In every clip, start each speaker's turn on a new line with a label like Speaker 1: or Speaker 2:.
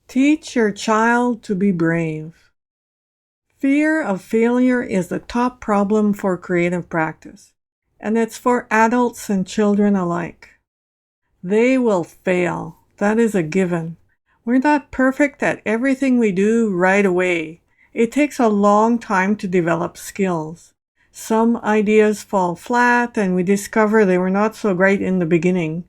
Speaker 1: Teach your child to be brave. Fear of failure is the top problem for creative practice, and it's for adults and children alike. They will fail. That is a given. We're not perfect at everything we do right away. It takes a long time to develop skills. Some ideas fall flat and we discover they were not so great in the beginning.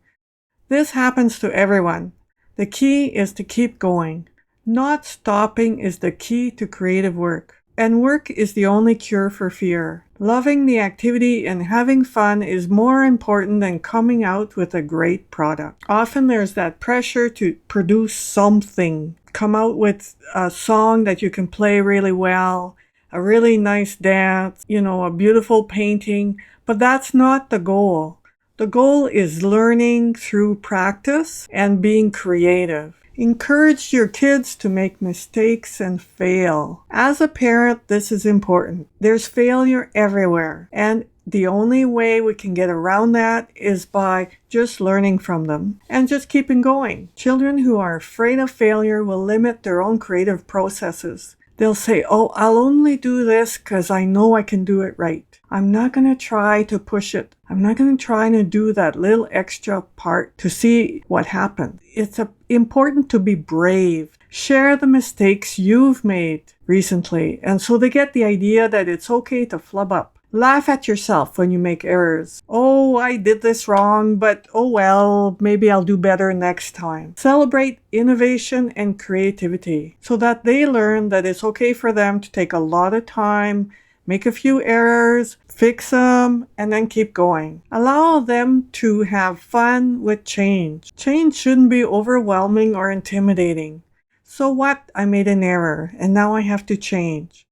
Speaker 1: This happens to everyone. The key is to keep going. Not stopping is the key to creative work. And work is the only cure for fear. Loving the activity and having fun is more important than coming out with a great product. Often there's that pressure to produce something. Come out with a song that you can play really well, a really nice dance, a beautiful painting. But that's not the goal. The goal is learning through practice and being creative. Encourage your kids to make mistakes and fail. As a parent, this is important. There's failure everywhere, and the only way we can get around that is by just learning from them and just keeping going. Children who are afraid of failure will limit their own creative processes. They'll say, I'll only do this because I know I can do it right. I'm not going to try to push it. I'm not going to try to do that little extra part to see what happens. It's important to be brave. Share the mistakes you've made recently. And so they get the idea that it's okay to flub up. Laugh at yourself when you make errors. I did this wrong, but well, maybe I'll do better next time. Celebrate innovation and creativity so that they learn that it's okay for them to take a lot of time, make a few errors, fix them, and then keep going. Allow them to have fun with change. Change shouldn't be overwhelming or intimidating. So what? I made an error, and now I have to change.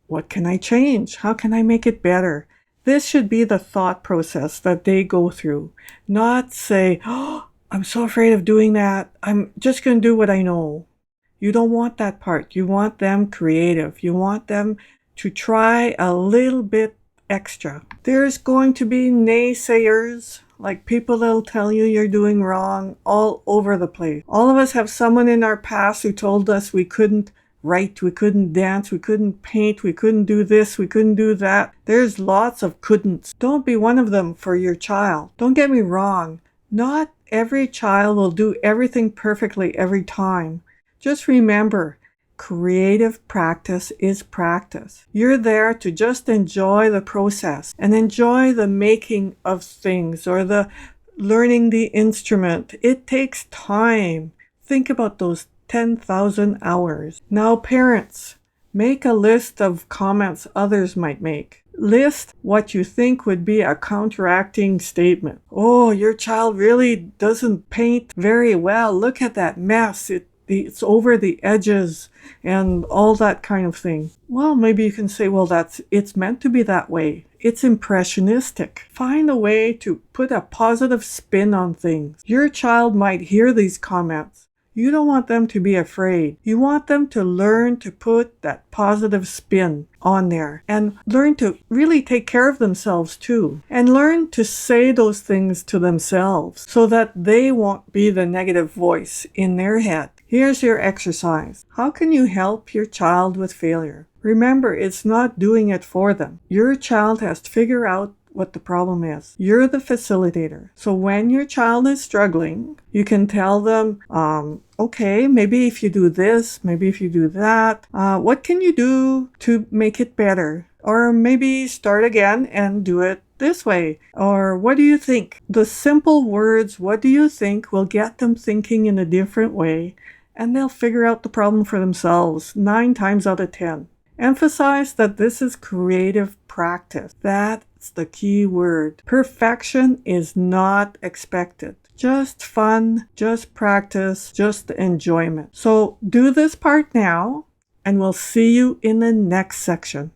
Speaker 1: What can I change? How can I make it better? This should be the thought process that they go through. Not say, I'm so afraid of doing that. I'm just going to do what I know. You don't want that part. You want them creative. You want them to try a little bit extra. There's going to be naysayers, like people that'll tell you you're doing wrong all over the place. All of us have someone in our past who told us we couldn't write, we couldn't dance, we couldn't paint, we couldn't do this, we couldn't do that. There's lots of couldn'ts. Don't be one of them for your child. Don't get me wrong. Not every child will do everything perfectly every time. Just remember, creative practice is practice. You're there to just enjoy the process and enjoy the making of things or the learning the instrument. It takes time. Think about those 10,000 hours. Now, parents, make a list of comments others might make. List what you think would be a counteracting statement. Your child really doesn't paint very well. Look at that mess. It's over the edges and all that kind of thing. Well, maybe you can say, it's meant to be that way. It's impressionistic. Find a way to put a positive spin on things. Your child might hear these comments. You don't want them to be afraid. You want them to learn to put that positive spin on there and learn to really take care of themselves too. And learn to say those things to themselves so that they won't be the negative voice in their head. Here's your exercise. How can you help your child with failure? Remember, it's not doing it for them. Your child has to figure out what the problem is. You're the facilitator. So when your child is struggling, you can tell them, okay, maybe if you do this, maybe if you do that, what can you do to make it better? Or maybe start again and do it this way. Or what do you think? The simple words, what do you think, will get them thinking in a different way, and they'll figure out the problem for themselves 9 times out of 10. Emphasize that this is creative practice. That's the key word. Perfection is not expected. Just fun, just practice, just enjoyment. So do this part now, and we'll see you in the next section.